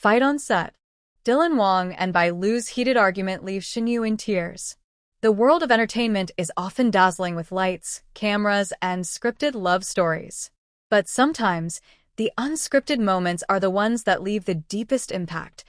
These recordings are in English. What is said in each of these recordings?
Fight on set. Dylan Wang and Bai Lu's heated argument leaves Shen Yue in tears. The world of entertainment is often dazzling with lights, cameras, and scripted love stories. But sometimes, the unscripted moments are the ones that leave the deepest impact.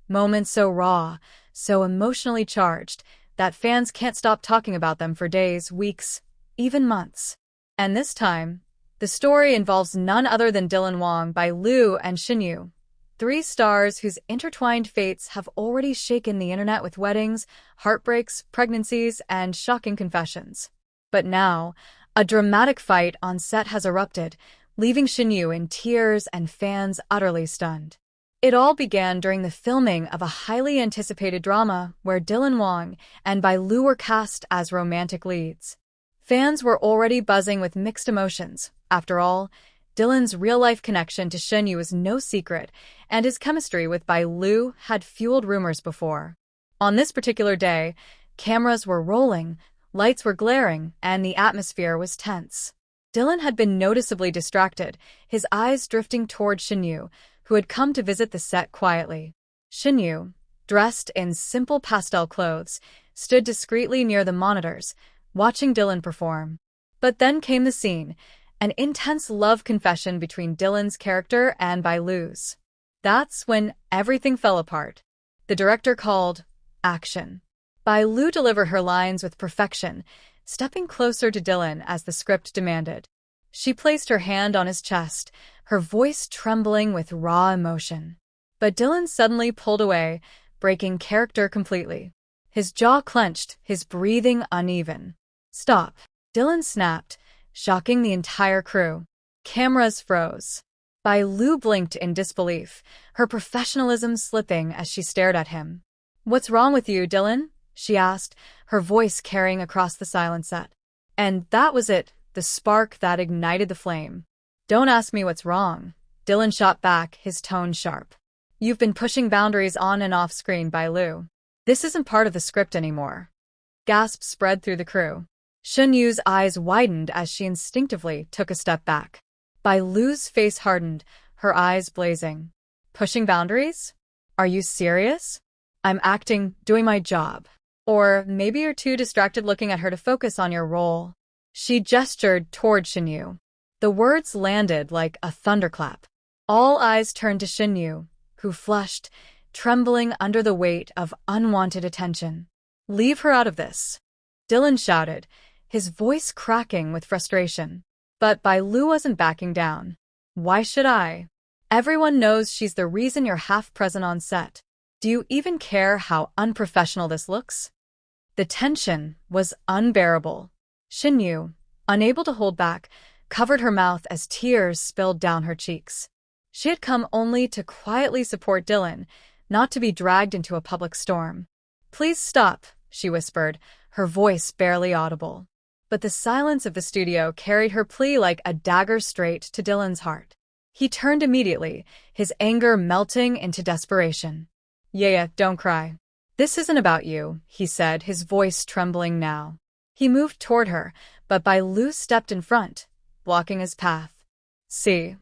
Moments so raw, so emotionally charged, that fans can't stop talking about them for days, weeks, even months. And this time, the story involves none other than Dylan Wang, Bai Lu, and Shen Yue. Three stars whose intertwined fates have already shaken the internet with weddings, heartbreaks, pregnancies, and shocking confessions. But now, a dramatic fight on set has erupted, leaving Shen Yue in tears and fans utterly stunned. It all began during the filming of a highly anticipated drama where Dylan Wang and Bai Lu were cast as romantic leads. Fans were already buzzing with mixed emotions. After all, Dylan's real-life connection to Shen Yue was no secret, and his chemistry with Bai Lu had fueled rumors before. On this particular day, cameras were rolling, lights were glaring, and the atmosphere was tense. Dylan had been noticeably distracted, his eyes drifting toward Shen Yue, who had come to visit the set quietly. Shen Yue, dressed in simple pastel clothes, stood discreetly near the monitors, watching Dylan perform. But then came the scene, an intense love confession between Dylan's character and Bai Lu's. That's when everything fell apart. The director called action. Bai Lu delivered her lines with perfection, stepping closer to Dylan as the script demanded. She placed her hand on his chest, her voice trembling with raw emotion. But Dylan suddenly pulled away, breaking character completely. His jaw clenched, his breathing uneven. "Stop," Dylan snapped, shocking the entire crew. Cameras froze. Bai Lu blinked in disbelief, her professionalism slipping as she stared at him. "What's wrong with you, Dylan?" she asked, her voice carrying across the silent set. And that was it, the spark that ignited the flame. "Don't ask me what's wrong," Dylan shot back, his tone sharp. "You've been pushing boundaries on and off screen, Bai Lu. This isn't part of the script anymore." Gasps spread through the crew. Shen Yue's eyes widened as she instinctively took a step back. Bai Lu's face hardened, her eyes blazing. "Pushing boundaries? Are you serious?" "I'm acting, doing my job. Or maybe you're too distracted looking at her to focus on your role." She gestured toward Shen Yue. The words landed like a thunderclap. All eyes turned to Shen Yue, who flushed, trembling under the weight of unwanted attention. "Leave her out of this," Dylan shouted, his voice cracking with frustration. But Bai Lu wasn't backing down. "Why should I? Everyone knows she's the reason you're half present on set. Do you even care how unprofessional this looks?" The tension was unbearable. Shen Yue, unable to hold back, covered her mouth as tears spilled down her cheeks. She had come only to quietly support Dylan, not to be dragged into a public storm. "Please stop," she whispered, her voice barely audible. But the silence of the studio carried her plea like a dagger straight to Dylan's heart. He turned immediately, his anger melting into desperation. "Yeah, don't cry. This isn't about you," he said, his voice trembling now. He moved toward her, but Bai Lu stepped in front, blocking his path. "See."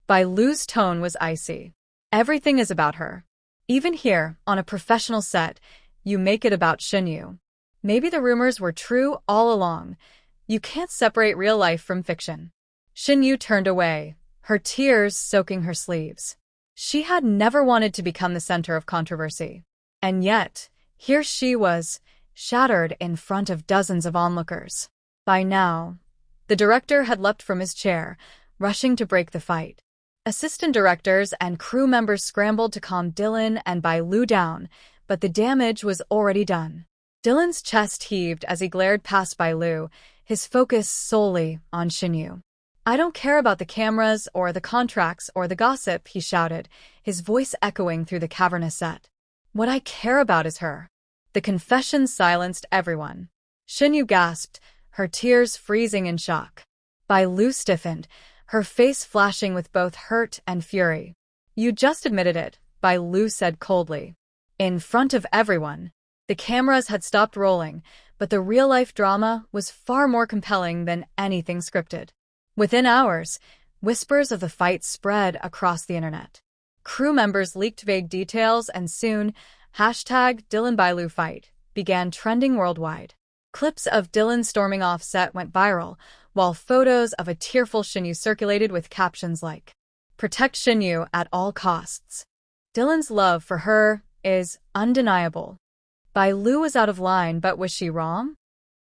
Bai Lu's tone was icy. "Everything is about her. Even here, on a professional set, you make it about Shen Yue. Maybe the rumors were true all along. You can't separate real life from fiction." Shen Yue turned away, her tears soaking her sleeves. She had never wanted to become the center of controversy. And yet, here she was, shattered in front of dozens of onlookers. By now, the director had leapt from his chair, rushing to break the fight. Assistant directors and crew members scrambled to calm Dylan and Bai Lu down, but the damage was already done. Dylan's chest heaved as he glared past Bai Lu, his focus solely on Shen Yue. "I don't care about the cameras or the contracts or the gossip," he shouted, his voice echoing through the cavernous set. "What I care about is her." The confession silenced everyone. Shen Yue gasped, her tears freezing in shock. Bai Lu stiffened, her face flashing with both hurt and fury. "You just admitted it," Bai Lu said coldly. In front of everyone. The cameras had stopped rolling, but the real-life drama was far more compelling than anything scripted. Within hours, whispers of the fight spread across the internet. Crew members leaked vague details, and soon, #DylanBaiLu began trending worldwide. Clips of Dylan storming off set went viral, while photos of a tearful Shen Yue circulated with captions like, "Protect Shen Yue at all costs." Dylan's love for her is undeniable. Bai Lu was out of line, but was she wrong?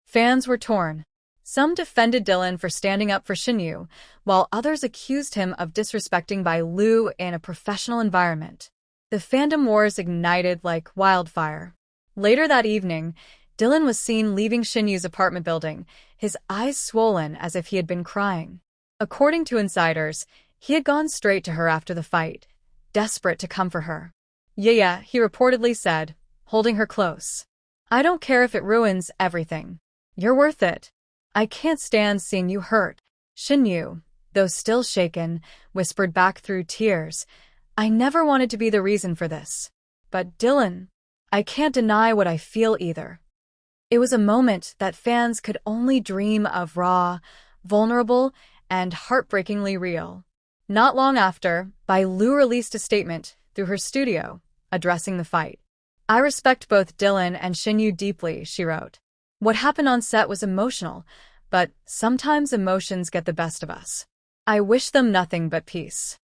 Fans were torn. Some defended Dylan for standing up for Shen Yue, while others accused him of disrespecting Bai Lu in a professional environment. The fandom wars ignited like wildfire. Later that evening, Dylan was seen leaving Shen Yue's apartment building, his eyes swollen as if he had been crying. According to insiders, he had gone straight to her after the fight, desperate to comfort her. Yeah, he reportedly said, holding her close. "I don't care if it ruins everything. You're worth it. I can't stand seeing you hurt." Shen Yue, though still shaken, whispered back through tears, "I never wanted to be the reason for this. But Dylan, I can't deny what I feel either." It was a moment that fans could only dream of, raw, vulnerable, and heartbreakingly real. Not long after, Bai Lu released a statement through her studio, addressing the fight. "I respect both Dylan and Shen Yue deeply," she wrote. "What happened on set was emotional, but sometimes emotions get the best of us. I wish them nothing but peace."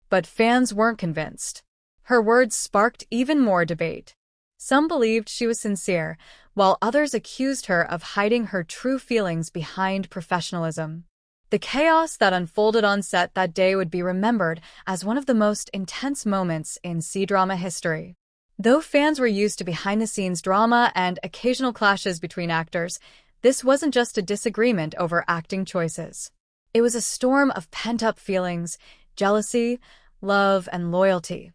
But fans weren't convinced. Her words sparked even more debate. Some believed she was sincere, while others accused her of hiding her true feelings behind professionalism. The chaos that unfolded on set that day would be remembered as one of the most intense moments in C-drama history. Though fans were used to behind-the-scenes drama and occasional clashes between actors, this wasn't just a disagreement over acting choices. It was a storm of pent-up feelings, jealousy, love, and loyalty,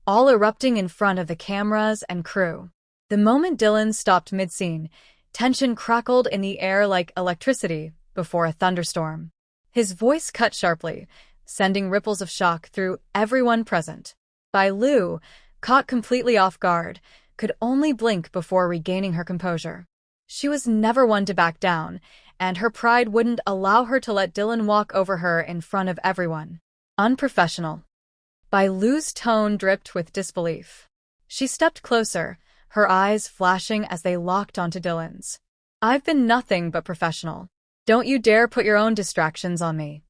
all erupting in front of the cameras and crew. The moment Dylan stopped mid-scene, tension crackled in the air like electricity before a thunderstorm. His voice cut sharply, sending ripples of shock through everyone present. Bai Lu, caught completely off guard, could only blink before regaining her composure. She was never one to back down, and her pride wouldn't allow her to let Dylan walk over her in front of everyone. Unprofessional. Bai Lu's tone dripped with disbelief. She stepped closer, her eyes flashing as they locked onto Dylan's. "I've been nothing but professional. Don't you dare put your own distractions on me."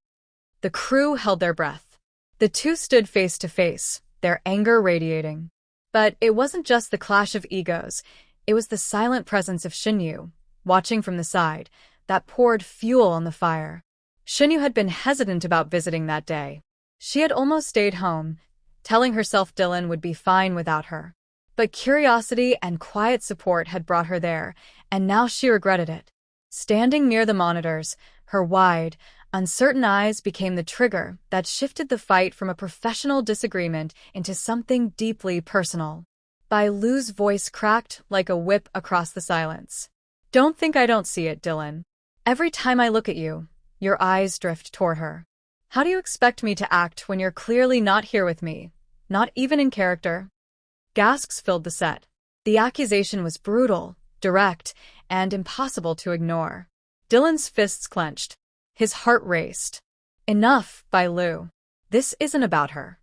The crew held their breath. The two stood face to face, their anger radiating. But it wasn't just the clash of egos, it was the silent presence of Shen Yue, watching from the side, that poured fuel on the fire. Shen Yue had been hesitant about visiting that day. She had almost stayed home, telling herself Dylan would be fine without her. But curiosity and quiet support had brought her there, and now she regretted it. Standing near the monitors, her wide, uncertain eyes became the trigger that shifted the fight from a professional disagreement into something deeply personal. Bai Lu's voice cracked like a whip across the silence. "Don't think I don't see it, Dylan. Every time I look at you, your eyes drift toward her. How do you expect me to act when you're clearly not here with me, not even in character?" Gasps filled the set. The accusation was brutal, direct, and impossible to ignore. Dylan's fists clenched. His heart raced. "Enough, Bai Lu. This isn't about her."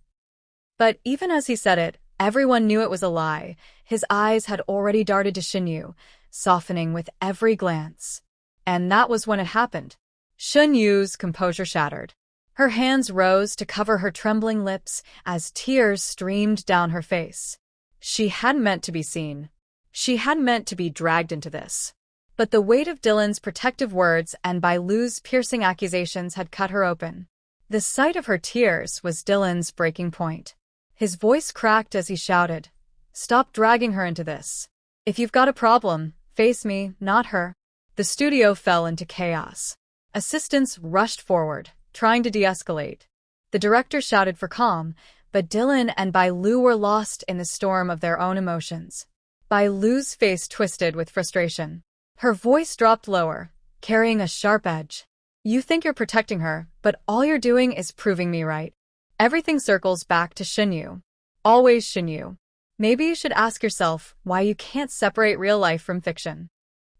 But even as he said it, everyone knew it was a lie. His eyes had already darted to Shen Yue, softening with every glance. And that was when it happened. Shen Yue's composure shattered. Her hands rose to cover her trembling lips as tears streamed down her face. She hadn't meant to be seen. She hadn't meant to be dragged into this. But the weight of Dylan's protective words and Bai Lu's piercing accusations had cut her open. The sight of her tears was Dylan's breaking point. His voice cracked as he shouted, "Stop dragging her into this. If you've got a problem, face me, not her." The studio fell into chaos. Assistants rushed forward, trying to de-escalate. The director shouted for calm, but Dylan and Bai Lu were lost in the storm of their own emotions. Bai Lu's face twisted with frustration. Her voice dropped lower, carrying a sharp edge. "You think you're protecting her, but all you're doing is proving me right." Everything circles back to Shen Yue. Always Shen Yue. Maybe you should ask yourself why you can't separate real life from fiction.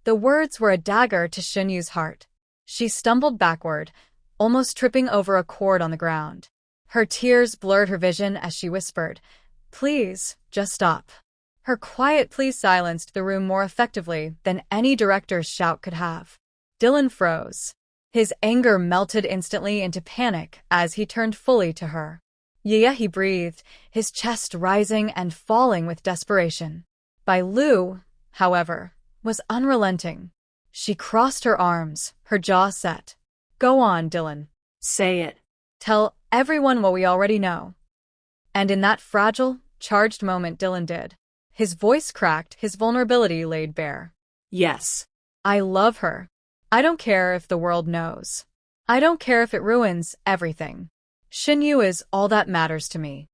The words were a dagger to Shen Yue's heart. She stumbled backward, almost tripping over a cord on the ground. Her tears blurred her vision as she whispered, "Please, just stop." Her quiet plea silenced the room more effectively than any director's shout could have. Dylan froze. His anger melted instantly into panic as he turned fully to her. "Yeah," he breathed, his chest rising and falling with desperation. Bai Lu, however, was unrelenting. She crossed her arms, her jaw set. "Go on, Dylan. Say it." Tell everyone what we already know." And in that fragile, charged moment, Dylan did. His voice cracked, his vulnerability laid bare. "Yes. I love her. I don't care if the world knows. I don't care if it ruins everything. Shen Yue is all that matters to me."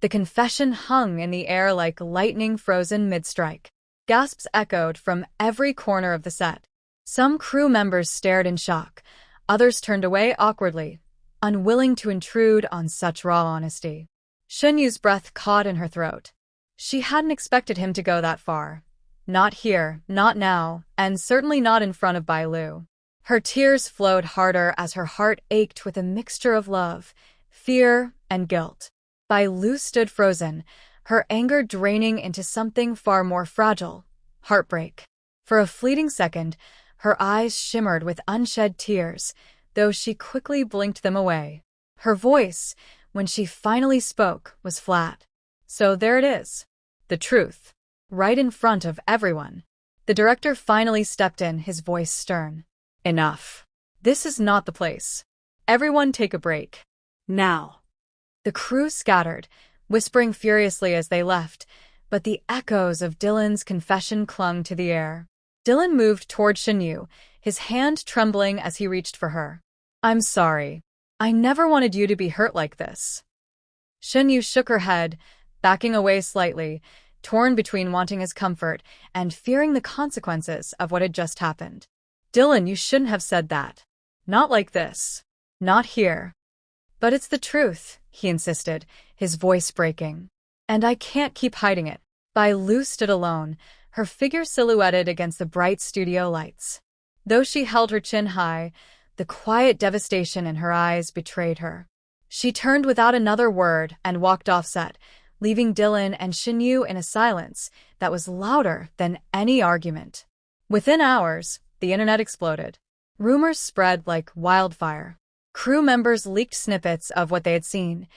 The confession hung in the air like lightning frozen mid-strike. Gasps echoed from every corner of the set. Some crew members stared in shock. Others turned away awkwardly, unwilling to intrude on such raw honesty. Shen Yue's breath caught in her throat. She hadn't expected him to go that far. Not here, not now, and certainly not in front of Bai Lu. Her tears flowed harder as her heart ached with a mixture of love, fear, and guilt. Bai Lu stood frozen, her anger draining into something far more fragile, heartbreak. For a fleeting second, her eyes shimmered with unshed tears, though she quickly blinked them away. Her voice, when she finally spoke, was flat. "So there it is. The truth. Right in front of everyone." The director finally stepped in, his voice stern. "Enough. This is not the place. Everyone take a break. Now." The crew scattered, whispering furiously as they left, but the echoes of Dylan's confession clung to the air. Dylan moved toward Shen Yue, his hand trembling as he reached for her. "I'm sorry. I never wanted you to be hurt like this." Shen Yue shook her head, backing away slightly, torn between wanting his comfort and fearing the consequences of what had just happened. "Dylan, you shouldn't have said that. Not like this. Not here." "But it's the truth," he insisted, his voice breaking. "And I can't keep hiding it." Bai Lu stood alone, her figure silhouetted against the bright studio lights. Though she held her chin high, the quiet devastation in her eyes betrayed her. She turned without another word and walked off set, leaving Dylan and Shen Yue in a silence that was louder than any argument. Within hours, the internet exploded. Rumors spread like wildfire. Crew members leaked snippets of what they had seen.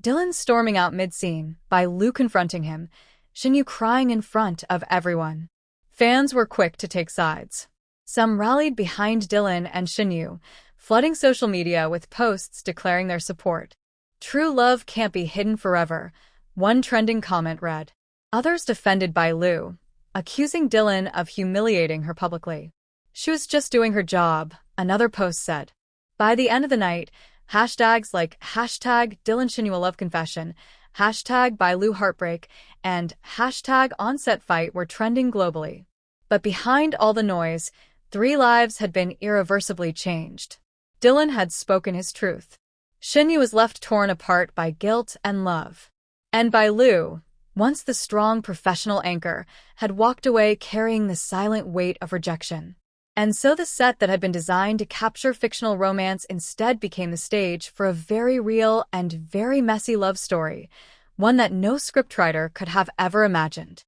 Dylan storming out mid-scene, Bai Lu confronting him, Shen Yue crying in front of everyone. Fans were quick to take sides. Some rallied behind Dylan and Shen Yue, flooding social media with posts declaring their support. "True love can't be hidden forever," one trending comment read. Others defended Bai Lu, accusing Dylan of humiliating her publicly. "She was just doing her job," another post said. By the end of the night, hashtags like #Dylan Shen Yue Love Confession, #Bai Lu Heartbreak, and #OnSetFight were trending globally. But behind all the noise, 3 lives had been irreversibly changed. Dylan had spoken his truth. Shen Yue was left torn apart by guilt and love. And Bai Lu, once the strong professional anchor, had walked away carrying the silent weight of rejection. And so the set that had been designed to capture fictional romance instead became the stage for a very real and very messy love story, one that no scriptwriter could have ever imagined.